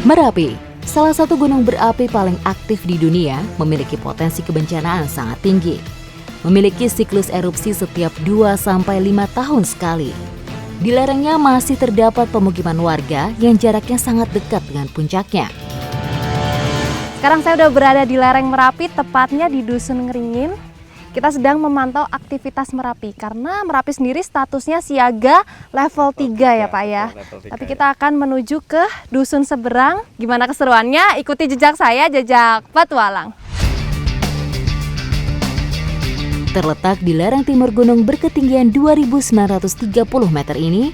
Merapi, salah satu gunung berapi paling aktif di dunia, memiliki potensi kebencanaan sangat tinggi. Memiliki siklus erupsi setiap 2-5 tahun sekali. Di lerengnya masih terdapat pemukiman warga yang jaraknya sangat dekat dengan puncaknya. Sekarang saya udah berada di lereng Merapi, tepatnya di Dusun Ngringin. Kita sedang memantau aktivitas Merapi, karena Merapi sendiri statusnya siaga level 3 ya Pak ya. Tapi kita akan menuju ke dusun seberang. Gimana keseruannya? Ikuti jejak saya, jejak petualang. Terletak di lereng timur gunung berketinggian 2.930 meter ini,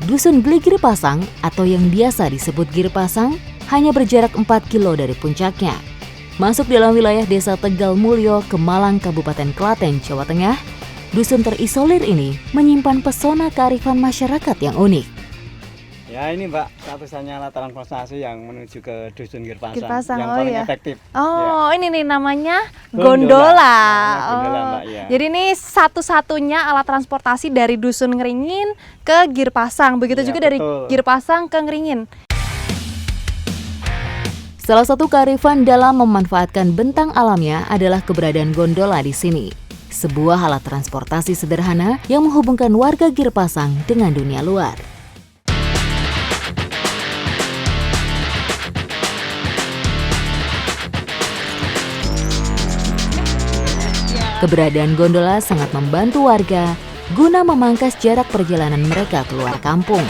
Dusun Gli Giripasang atau yang biasa disebut Giripasang hanya berjarak 4 kilo dari puncaknya. Masuk dalam wilayah Desa Tegal Mulyo, Kemalang, Kabupaten Klaten, Jawa Tengah, dusun terisolir ini menyimpan pesona kearifan masyarakat yang unik. Ya ini Mbak, satu-satunya alat transportasi yang menuju ke Dusun Giripasang yang oh paling iya. efektif. Oh Ya. ini nih namanya Gondola. gondola. Gondola, Mbak, ya. Jadi ini satu-satunya alat transportasi dari Dusun Ngringin ke Giripasang. Begitu Ya, juga dari betul. Giripasang ke Ngringin. Salah satu kearifan dalam memanfaatkan bentang alamnya adalah keberadaan gondola di sini. Sebuah alat transportasi sederhana yang menghubungkan warga Giripasang dengan dunia luar. Keberadaan gondola sangat membantu warga guna memangkas jarak perjalanan mereka keluar kampung.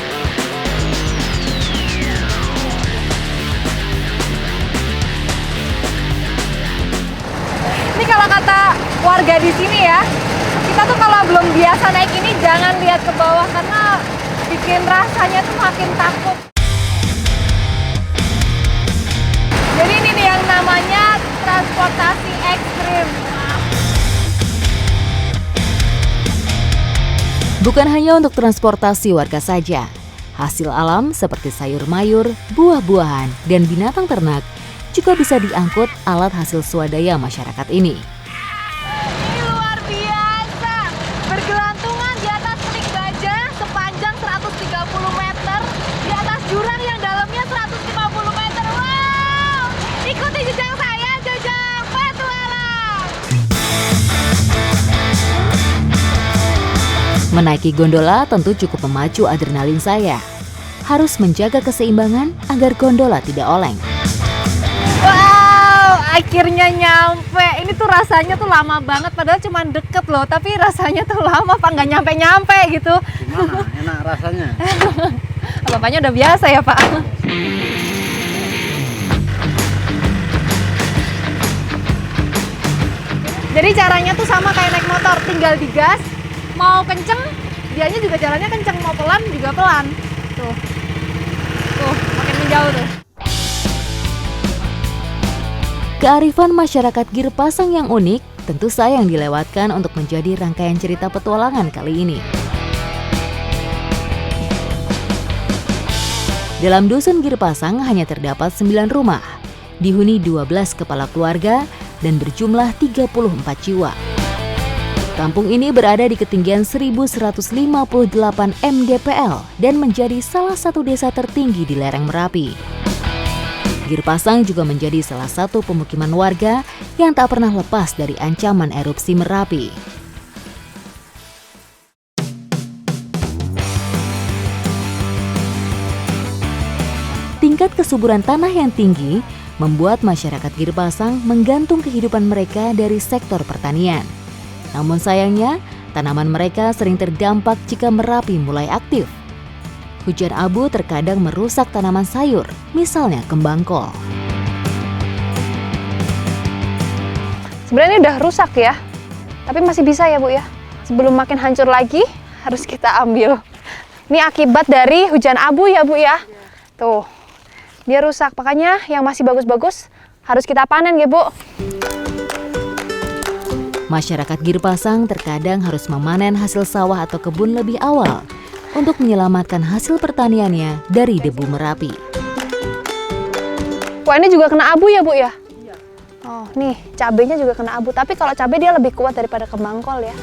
Ini kalau kata warga di sini ya, kita tuh kalau belum biasa naik ini jangan lihat ke bawah karena bikin rasanya tuh makin takut. Jadi ini nih yang namanya transportasi ekstrim. Bukan hanya untuk transportasi warga saja, hasil alam seperti sayur mayur, buah-buahan, dan binatang ternak juga bisa diangkut alat hasil swadaya masyarakat ini. Ini luar biasa, bergelantungan di atas telik baja sepanjang 130 meter, di atas jurang yang dalamnya 150 meter. Wow, ikuti jejak saya, jejak petualang. Menaiki gondola tentu cukup memacu adrenalin saya. Harus menjaga keseimbangan agar gondola tidak oleng. Wow, akhirnya nyampe. Ini tuh rasanya tuh lama banget, padahal cuma deket loh. Tapi rasanya tuh lama, Pak, nggak nyampe-nyampe gitu. Gimana? Enak rasanya? Bapaknya udah biasa ya, Pak. Jadi caranya tuh sama kayak naik motor, tinggal digas. Mau kenceng, dianya juga jalannya kenceng. Mau pelan juga pelan. Tuh, makin menjauh tuh. Kearifan masyarakat Giripasang yang unik tentu sayang dilewatkan untuk menjadi rangkaian cerita petualangan kali ini. Dalam dusun Giripasang hanya terdapat 9 rumah, dihuni 12 kepala keluarga dan berjumlah 34 jiwa. Kampung ini berada di ketinggian 1158 mdpl dan menjadi salah satu desa tertinggi di lereng Merapi. Giripasang juga menjadi salah satu pemukiman warga yang tak pernah lepas dari ancaman erupsi Merapi. Tingkat kesuburan tanah yang tinggi membuat masyarakat Giripasang menggantung kehidupan mereka dari sektor pertanian. Namun sayangnya, tanaman mereka sering terdampak jika Merapi mulai aktif. Hujan abu terkadang merusak tanaman sayur, misalnya kembang kol. Sebenarnya udah rusak ya, tapi masih bisa ya Bu ya. Sebelum makin hancur lagi, harus kita ambil. Ini akibat dari hujan abu ya Bu ya. Tuh, dia rusak. Makanya yang masih bagus-bagus harus kita panen ya Bu. Masyarakat Giripasang terkadang harus memanen hasil sawah atau kebun lebih awal untuk menyelamatkan hasil pertaniannya dari debu Merapi. Wah, ini juga kena abu ya Bu ya? Oh, nih cabenya juga kena abu. Tapi kalau cabai dia lebih kuat daripada kembang kol ya.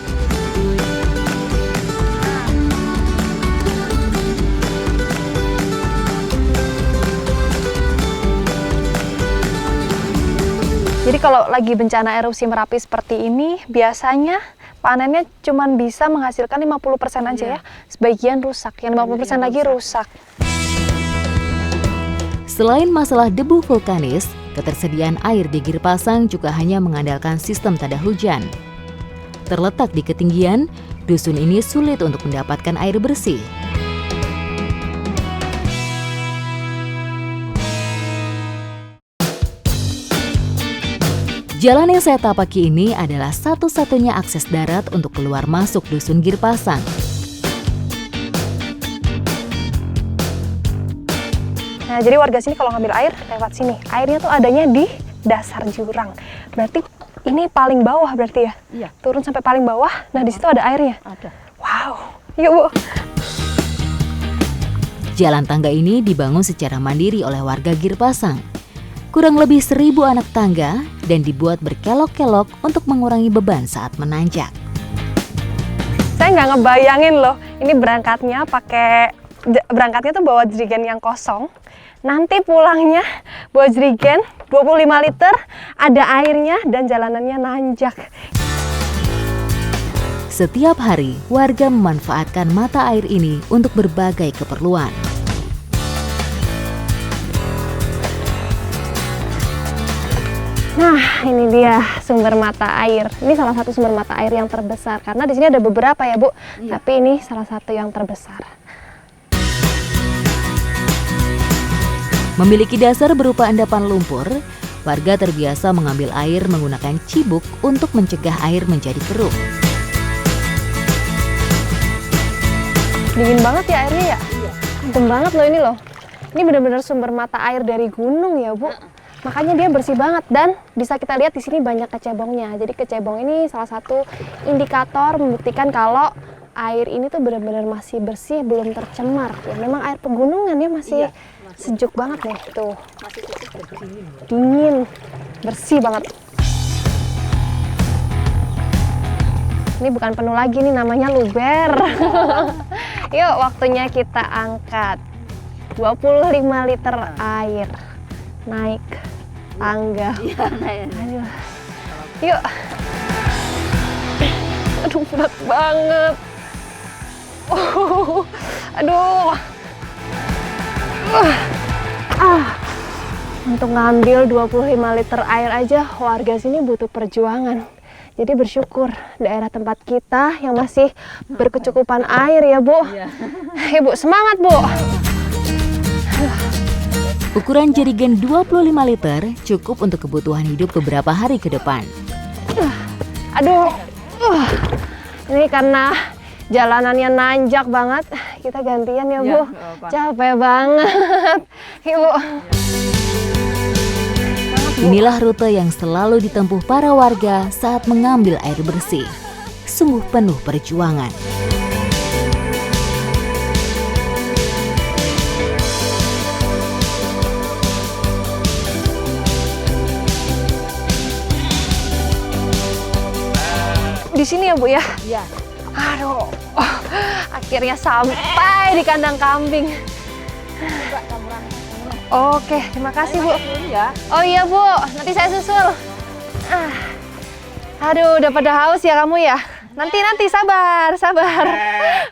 Jadi kalau lagi bencana erupsi Merapi seperti ini, biasanya panennya cuma bisa menghasilkan 50% aja ya. Sebagian rusak, yang 50% lagi rusak. Selain masalah debu vulkanis, ketersediaan air di Girpasang juga hanya mengandalkan sistem tada hujan. Terletak di ketinggian, dusun ini sulit untuk mendapatkan air bersih. Jalan yang saya tapaki ini adalah satu-satunya akses darat untuk keluar masuk dusun Girpasang. Nah, jadi warga sini kalau ngambil air lewat sini. Airnya tuh adanya di dasar jurang. Berarti ini paling bawah berarti ya? Iya. Turun sampai paling bawah. Nah, di situ ada airnya. Ada. Wow. Yuk, Bu. Jalan tangga ini dibangun secara mandiri oleh warga Girpasang. Kurang lebih 1.000 anak tangga dan dibuat berkelok-kelok untuk mengurangi beban saat menanjak. Saya nggak ngebayangin loh, ini berangkatnya tuh bawa jerigen yang kosong. Nanti pulangnya bawa jerigen 25 liter, ada airnya dan jalanannya nanjak. Setiap hari, warga memanfaatkan mata air ini untuk berbagai keperluan. Nah, ini dia sumber mata air. Ini salah satu sumber mata air yang terbesar karena di sini ada beberapa ya, Bu. Iya. Tapi ini salah satu yang terbesar. Memiliki dasar berupa endapan lumpur, warga terbiasa mengambil air menggunakan cibuk untuk mencegah air menjadi keruh. Dingin banget ya airnya ya? Iya. Adem banget loh ini loh. Ini benar-benar sumber mata air dari gunung ya, Bu. Makanya dia bersih banget dan bisa kita lihat di sini banyak kecebongnya. Jadi kecebong ini salah satu indikator membuktikan kalau air ini tuh benar-benar masih bersih, belum tercemar. Ya, memang air pegunungan ya masih sejuk banget nih tuh. Masih cukup dingin. Dingin, bersih banget. Ini bukan penuh lagi nih, namanya luber. Yuk, waktunya kita angkat 25 liter air. Naik tangga. Iya, Aduh. Yuk. Aduh, berat banget. Aduh. Untuk ngambil 25 liter air aja, warga sini butuh perjuangan. Jadi bersyukur daerah tempat kita yang masih berkecukupan air ya, Bu. Iya. Ibu, semangat, Bu. Ukuran jerigen 25 liter cukup untuk kebutuhan hidup beberapa hari ke depan. Aduh. Ini karena jalanannya nanjak banget. Kita gantian ya, Bu. nggak apa-apa. Capek banget. Ibu. Inilah rute yang selalu ditempuh para warga saat mengambil air bersih. Sungguh penuh perjuangan. Di sini ya, Bu ya. Iya. Aduh. Akhirnya sampai di kandang kambing. Oke, terima kasih, Bu. Ya. Oh iya, Bu, nanti saya susul. Aduh, udah pada haus ya kamu ya? Nanti sabar.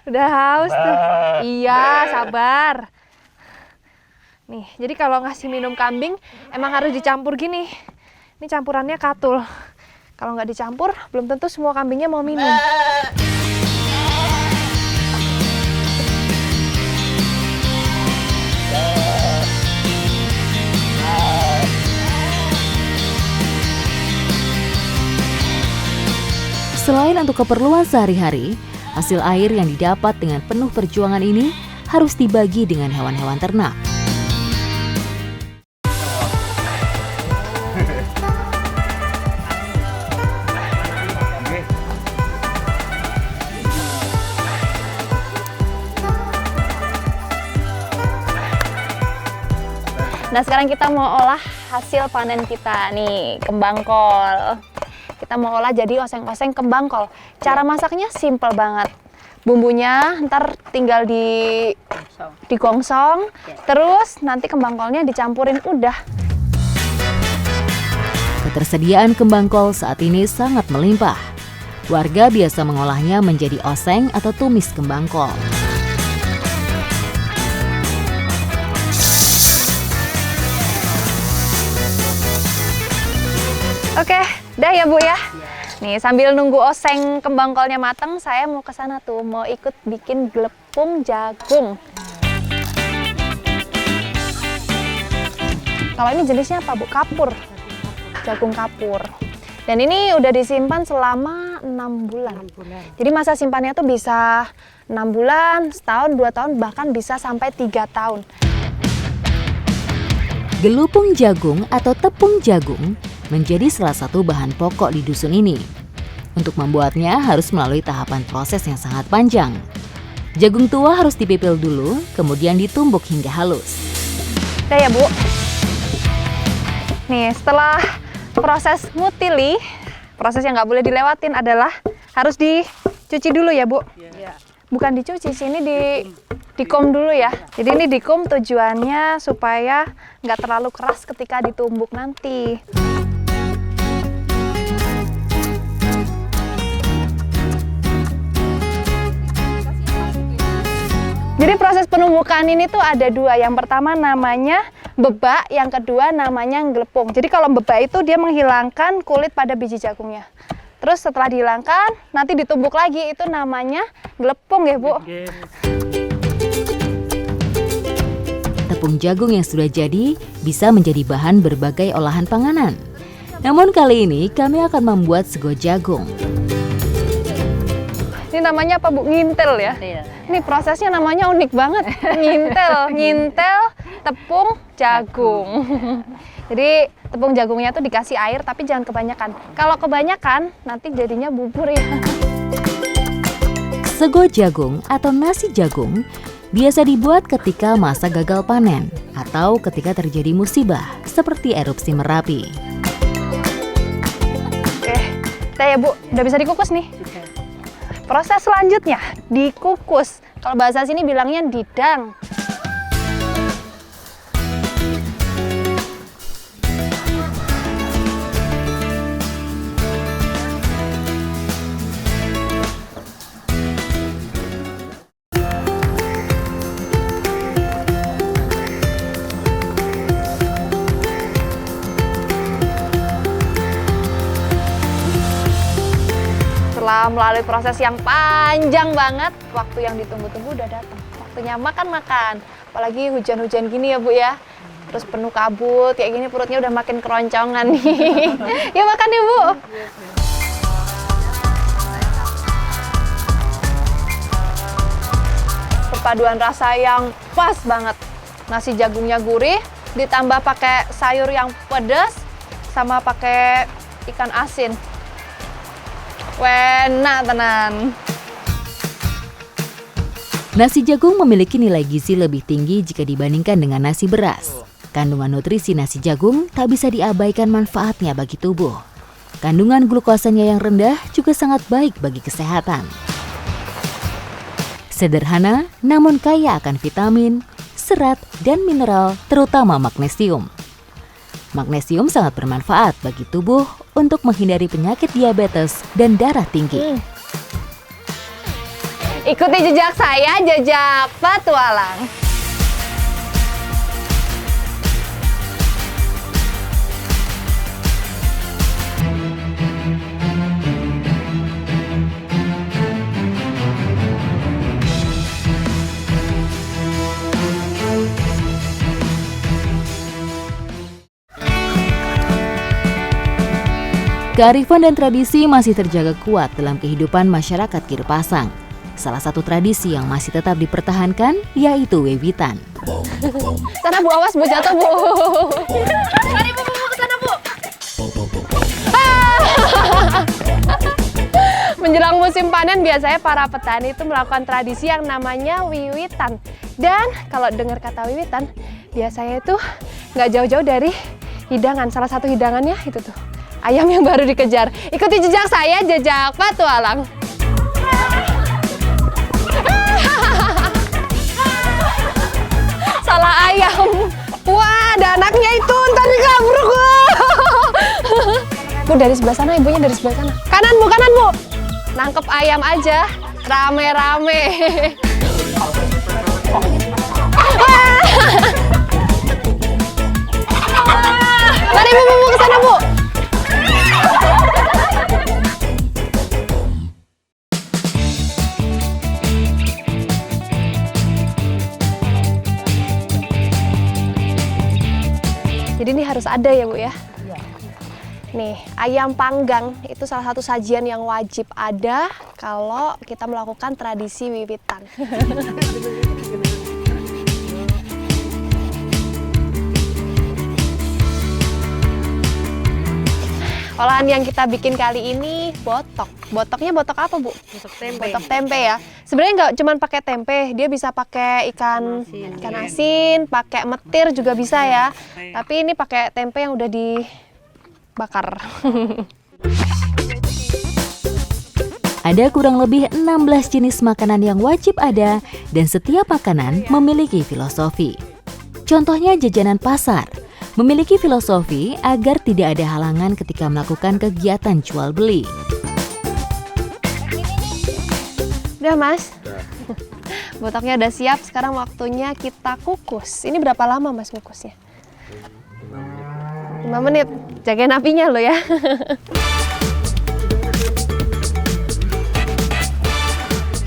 Udah haus tuh. Iya, sabar. Nih, jadi kalau ngasih minum kambing emang harus dicampur gini. Ini campurannya katul. Kalau nggak dicampur, belum tentu semua kambingnya mau minum. Selain untuk keperluan sehari-hari, hasil air yang didapat dengan penuh perjuangan ini harus dibagi dengan hewan-hewan ternak. Nah, sekarang kita mau olah hasil panen kita nih, kembang kol. Kita mau olah jadi oseng-oseng kembang kol. Cara masaknya simple banget. Bumbunya ntar tinggal digongsong, terus nanti kembang kolnya dicampurin udah. Ketersediaan kembang kol saat ini sangat melimpah. Warga biasa mengolahnya menjadi oseng atau tumis kembang kol. Oke, dah ya Bu ya. Nih sambil nunggu oseng kembang kolnya matang, saya mau ke sana tuh, mau ikut bikin glepung jagung. Kalau ini jenisnya apa Bu? Kapur. Jagung kapur. Dan ini udah disimpan selama 6 bulan. Jadi masa simpannya tuh bisa 6 bulan, setahun, 2 tahun, bahkan bisa sampai 3 tahun. Gelupung jagung atau tepung jagung menjadi salah satu bahan pokok di dusun ini. Untuk membuatnya harus melalui tahapan proses yang sangat panjang. Jagung tua harus dipipil dulu, kemudian ditumbuk hingga halus. Udah ya Bu. Nih setelah proses ngutili, proses yang nggak boleh dilewatin adalah harus dicuci dulu ya Bu. Bukan dicuci, sini dikum dulu ya. Jadi ini dikum tujuannya supaya nggak terlalu keras ketika ditumbuk nanti. Jadi proses penumbukan ini tuh ada 2. Yang pertama namanya bebak, yang kedua namanya glepung. Jadi kalau bebak itu dia menghilangkan kulit pada biji jagungnya. Terus setelah dihilangkan, nanti ditumbuk lagi, itu namanya glepung ya Bu. Tepung jagung yang sudah jadi bisa menjadi bahan berbagai olahan panganan. Namun kali ini kami akan membuat sego jagung. Ini namanya apa Bu? Ngintel ya? Iya. Ini prosesnya namanya unik banget. Ngintel tepung jagung. Jadi tepung jagungnya tuh dikasih air tapi jangan kebanyakan. Kalau kebanyakan nanti jadinya bubur ya. Sego jagung atau nasi jagung biasa dibuat ketika masa gagal panen atau ketika terjadi musibah seperti erupsi Merapi. Oke, udah ya Bu, udah bisa dikukus nih. Proses selanjutnya dikukus. Kalau bahasa sini bilangnya didang. Setelah melalui proses yang panjang banget, waktu yang ditunggu-tunggu udah datang. Waktunya makan-makan. Apalagi hujan-hujan gini ya Bu ya. Terus penuh kabut, kayak gini perutnya udah makin keroncongan nih. Yuk makan ya Bu. Perpaduan rasa yang pas banget. Nasi jagungnya gurih, ditambah pakai sayur yang pedas, sama pakai ikan asin. Enak tenan. Nasi jagung memiliki nilai gizi lebih tinggi jika dibandingkan dengan nasi beras. Kandungan nutrisi nasi jagung tak bisa diabaikan manfaatnya bagi tubuh. Kandungan glukosanya yang rendah juga sangat baik bagi kesehatan. Sederhana namun kaya akan vitamin, serat, dan mineral, terutama magnesium. Magnesium sangat bermanfaat bagi tubuh untuk menghindari penyakit diabetes dan darah tinggi. Ikuti jejak saya, jejak petualang. Kearifan dan tradisi masih terjaga kuat dalam kehidupan masyarakat Giripasang. Salah satu tradisi yang masih tetap dipertahankan yaitu wewitan. Sana Bu, awas Bu, jatuh Bu. Mari Bu, ke sana Bu. Menjelang musim panen biasanya para petani itu melakukan tradisi yang namanya wiwitan. Dan kalau dengar kata wiwitan, biasanya itu nggak jauh-jauh dari hidangan. Salah satu hidangannya itu tuh, ayam yang baru dikejar. Ikuti jejak saya, jejak petualang. Salah ayam. Wah, ada anaknya itu, ntar dikabur gua. Bu, dari sebelah sana, ibunya dari sebelah sana. Kanan Bu, kanan Bu. Nangkep ayam aja, rame-rame. Mari Bu, ke sana Bu. Jadi ini harus ada ya Bu ya? Iya. Nih, ayam panggang itu salah satu sajian yang wajib ada kalau kita melakukan tradisi wiwitan. Olahan yang kita bikin kali ini botok. Botoknya botok apa Bu? Botok tempe. Botok tempe ya. Sebenarnya nggak cuma pakai tempe, dia bisa pakai ikan asin, pakai metir juga bisa ya. Tapi ini pakai tempe yang udah dibakar. Ada kurang lebih 16 jenis makanan yang wajib ada dan setiap makanan memiliki filosofi. Contohnya jajanan pasar memiliki filosofi agar tidak ada halangan ketika melakukan kegiatan jual beli. Udah Mas? Botoknya udah siap, sekarang waktunya kita kukus. Ini berapa lama Mas kukusnya? 5 menit. Jagain apinya loh ya.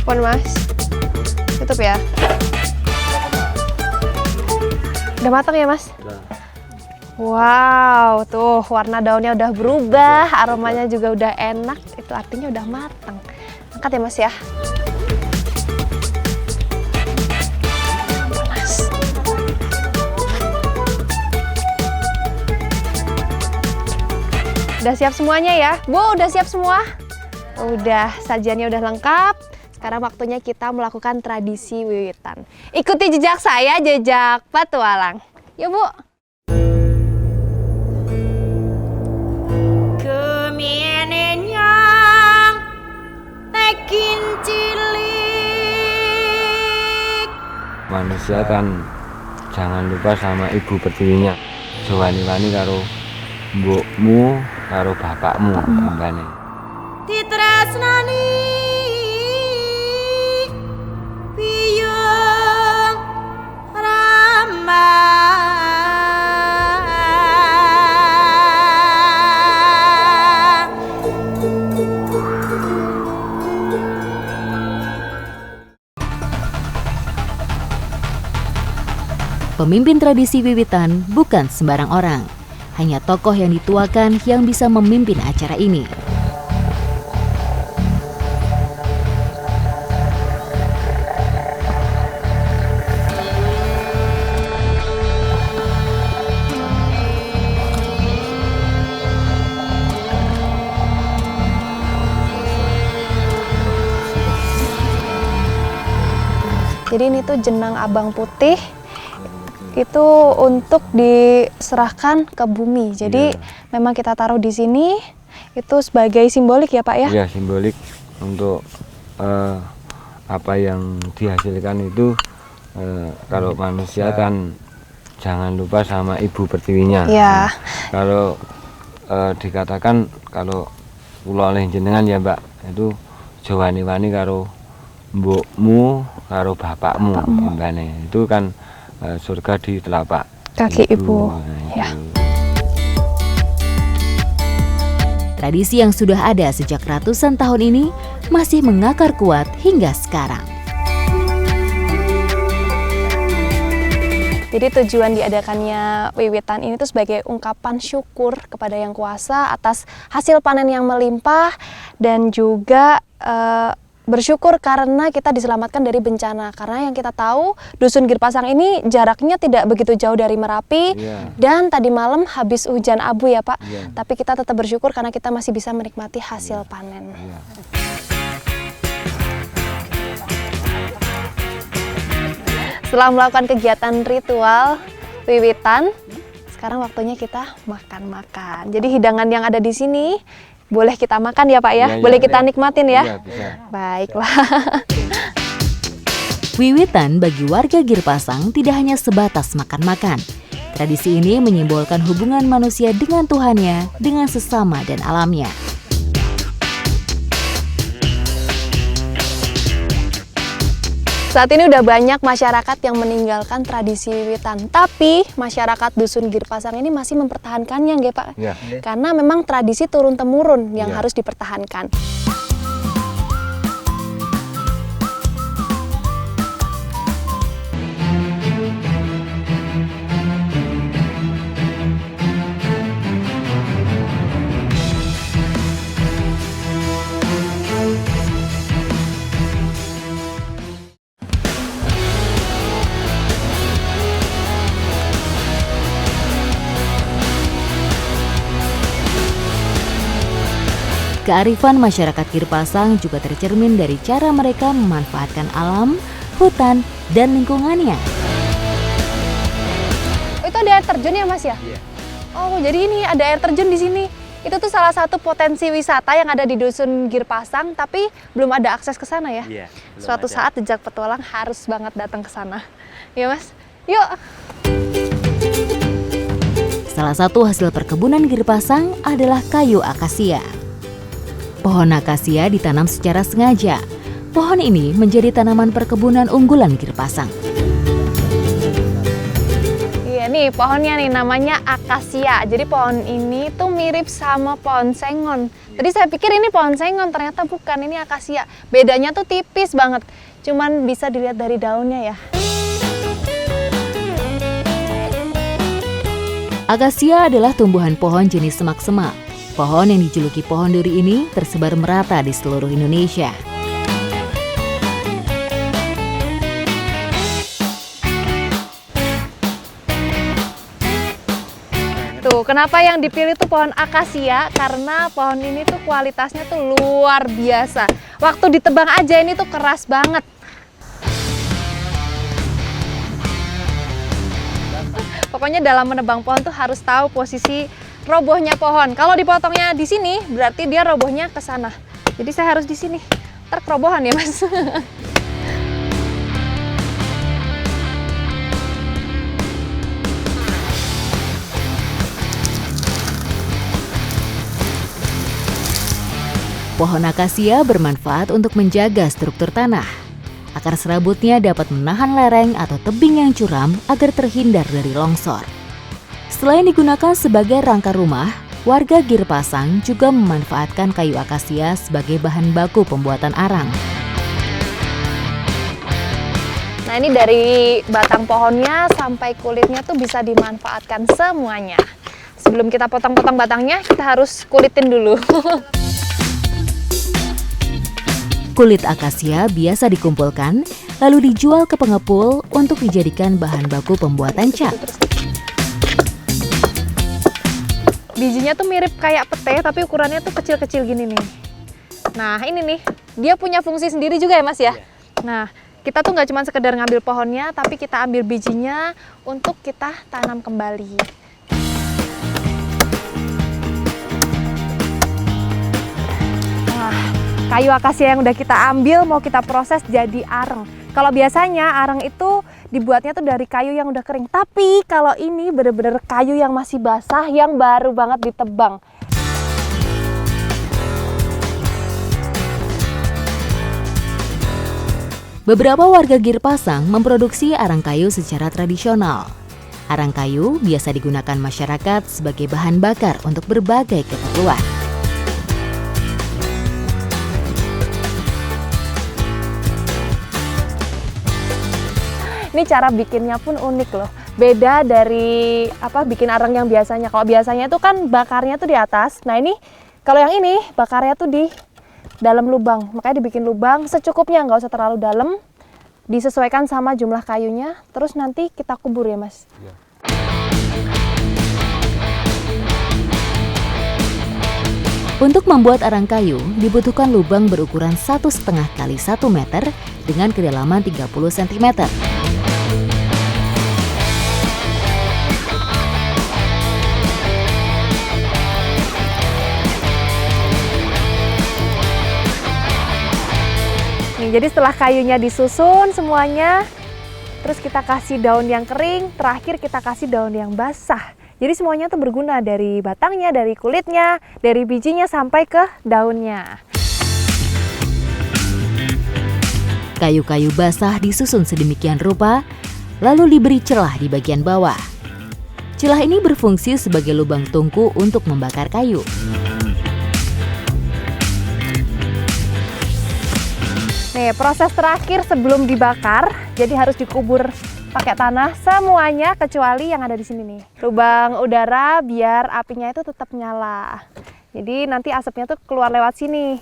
Pon Mas. Tutup ya. Udah matang ya Mas? Udah. Wow, tuh warna daunnya udah berubah, aromanya juga udah enak. Itu artinya udah matang. Angkat ya Mas ya. Panas. Udah siap semuanya ya? Bu, udah siap semua? Udah, sajiannya udah lengkap. Sekarang waktunya kita melakukan tradisi wiwitan. Ikuti jejak saya, jejak petualang. Yuk Bu. Manusia kan jangan lupa sama ibu pertiwinya. Sewani-wani karo mbokmu karo bapakmu mbane. Ditresnani piyung rambang. Pemimpin tradisi wiwitan bukan sembarang orang. Hanya tokoh yang dituakan yang bisa memimpin acara ini. Jadi ini tuh jenang abang putih. Itu untuk diserahkan ke bumi. Jadi memang kita taruh di sini itu sebagai simbolik ya Pak ya? Iya, simbolik untuk apa yang dihasilkan itu kalau manusia kan jangan lupa sama ibu pertiwinya. Iya. Kalau dikatakan kalau kula oleh jenengan ya Mbak, itu jawani-wani karo mbokmu karo bapakmu mbane. Itu kan surga di telapak kaki ibu. Ya. Tradisi yang sudah ada sejak ratusan tahun ini masih mengakar kuat hingga sekarang. Jadi tujuan diadakannya wiwitan ini tuh sebagai ungkapan syukur kepada Yang Kuasa atas hasil panen yang melimpah dan juga bersyukur karena kita diselamatkan dari bencana. Karena yang kita tahu Dusun Girpasang ini jaraknya tidak begitu jauh dari Merapi dan tadi malam habis hujan abu ya Pak. Tapi kita tetap bersyukur karena kita masih bisa menikmati hasil panen. Setelah melakukan kegiatan ritual wiwitan, sekarang waktunya kita makan-makan. Jadi hidangan yang ada di sini boleh kita makan ya Pak ya? Boleh kita nikmatin ya? Iya, bisa. Baiklah. Wiwitan bagi warga Girpasang tidak hanya sebatas makan-makan. Tradisi ini menyimbolkan hubungan manusia dengan Tuhannya, dengan sesama dan alamnya. Saat ini udah banyak masyarakat yang meninggalkan tradisi wiwitan, tapi masyarakat Dusun Girpasang ini masih mempertahankannya, nggih Pak? Ya. Karena memang tradisi turun-temurun yang harus dipertahankan. Kearifan masyarakat Girpasang juga tercermin dari cara mereka memanfaatkan alam, hutan, dan lingkungannya. Oh, itu ada air terjun ya Mas ya? Iya. Oh, jadi ini ada air terjun di sini. Itu tuh salah satu potensi wisata yang ada di Dusun Girpasang, tapi belum ada akses ke sana ya? Iya. Suatu saat jejak petualang harus banget datang ke sana. Ya Mas? Yuk! Salah satu hasil perkebunan Girpasang adalah kayu akasia. Pohon akasia ditanam secara sengaja. Pohon ini menjadi tanaman perkebunan unggulan Girpasang. Iya nih pohonnya nih namanya akasia. Jadi pohon ini tuh mirip sama pohon sengon. Tadi saya pikir ini pohon sengon, ternyata bukan, ini akasia. Bedanya tuh tipis banget. Cuman bisa dilihat dari daunnya ya. Akasia adalah tumbuhan pohon jenis semak-semak. Pohon yang dijuluki pohon duri ini tersebar merata di seluruh Indonesia. Tuh, kenapa yang dipilih tuh pohon akasia? Karena pohon ini tuh kualitasnya tuh luar biasa. Waktu ditebang aja ini tuh keras banget. Pokoknya dalam menebang pohon tuh harus tahu posisi robohnya pohon. Kalau dipotongnya di sini, berarti dia robohnya ke sana. Jadi saya harus di sini. Ntar kerobohan ya, Mas. Pohon akasia bermanfaat untuk menjaga struktur tanah. Akar serabutnya dapat menahan lereng atau tebing yang curam agar terhindar dari longsor. Selain digunakan sebagai rangka rumah, warga Girpasang juga memanfaatkan kayu akasia sebagai bahan baku pembuatan arang. Nah ini dari batang pohonnya sampai kulitnya tuh bisa dimanfaatkan semuanya. Sebelum kita potong-potong batangnya, kita harus kulitin dulu. Kulit akasia biasa dikumpulkan, lalu dijual ke pengepul untuk dijadikan bahan baku pembuatan cat. Bijinya tuh mirip kayak pete, tapi ukurannya tuh kecil-kecil gini nih. Nah ini nih, dia punya fungsi sendiri juga ya Mas ya? Nah, kita tuh nggak cuma sekedar ngambil pohonnya, tapi kita ambil bijinya untuk kita tanam kembali. Nah, kayu akasia yang udah kita ambil mau kita proses jadi areng. Kalau biasanya areng itu dibuatnya tuh dari kayu yang udah kering. Tapi kalau ini bener-bener kayu yang masih basah, yang baru banget ditebang. Beberapa warga Girpasang memproduksi arang kayu secara tradisional. Arang kayu biasa digunakan masyarakat sebagai bahan bakar untuk berbagai keperluan. Ini cara bikinnya pun unik loh. Beda dari bikin arang yang biasanya. Kalau biasanya itu kan bakarnya tuh di atas. Nah ini, kalau yang ini bakarnya tuh di dalam lubang. Makanya dibikin lubang secukupnya, nggak usah terlalu dalam. Disesuaikan sama jumlah kayunya. Terus nanti kita kubur ya Mas. Ya. Untuk membuat arang kayu dibutuhkan lubang berukuran 1,5 kali 1 meter dengan kedalaman 30 cm. Nih, jadi setelah kayunya disusun semuanya, terus kita kasih daun yang kering, terakhir kita kasih daun yang basah. Jadi semuanya tuh berguna, dari batangnya, dari kulitnya, dari bijinya sampai ke daunnya. Kayu-kayu basah disusun sedemikian rupa, lalu diberi celah di bagian bawah. Celah ini berfungsi sebagai lubang tungku untuk membakar kayu. Nih, proses terakhir sebelum dibakar, jadi harus dikubur pakai tanah semuanya kecuali yang ada di sini nih. Lubang udara biar apinya itu tetap nyala. Jadi nanti asapnya tuh keluar lewat sini.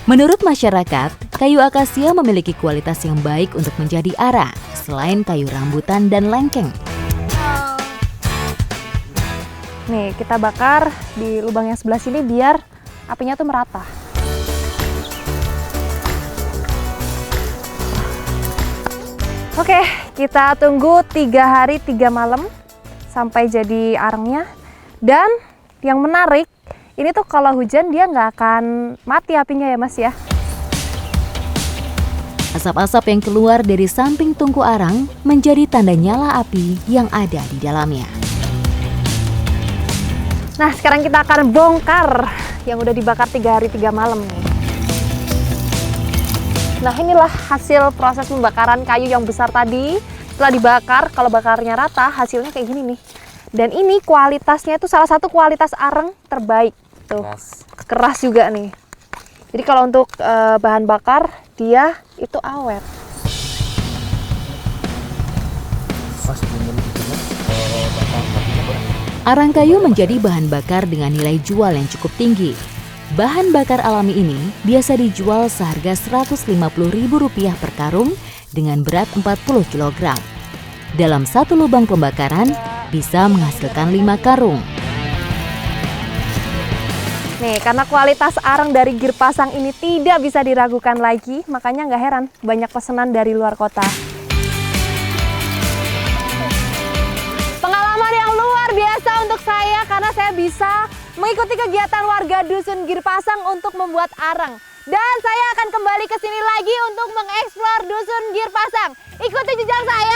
Menurut masyarakat, kayu akasia memiliki kualitas yang baik untuk menjadi arang, selain kayu rambutan dan lengkeng. Nih, kita bakar di lubang yang sebelah sini biar apinya tuh merata. Oke, kita tunggu 3 hari 3 malam sampai jadi arangnya. Dan yang menarik, ini tuh kalau hujan dia nggak akan mati apinya ya Mas ya. Asap-asap yang keluar dari samping tungku arang menjadi tanda nyala api yang ada di dalamnya. Nah, sekarang kita akan bongkar yang udah dibakar 3 hari 3 malam nih. Nah, inilah hasil proses pembakaran kayu yang besar tadi. Setelah dibakar, kalau bakarnya rata, hasilnya kayak gini nih. Dan ini kualitasnya itu salah satu kualitas arang terbaik. Tuh, keras juga nih. Jadi kalau untuk bahan bakar, dia itu awet. Arang kayu menjadi bahan bakar dengan nilai jual yang cukup tinggi. Bahan bakar alami ini biasa dijual seharga Rp150.000 per karung dengan berat 40 kg. Dalam satu lubang pembakaran bisa menghasilkan 5 karung. Nih, karena kualitas arang dari Girpasang ini tidak bisa diragukan lagi, makanya nggak heran banyak pesanan dari luar kota. Pengalaman yang luar biasa untuk saya karena saya bisa mengikuti kegiatan warga Dusun Girpasang untuk membuat arang. Dan saya akan kembali ke sini lagi untuk mengeksplor Dusun Girpasang. Ikuti jejak saya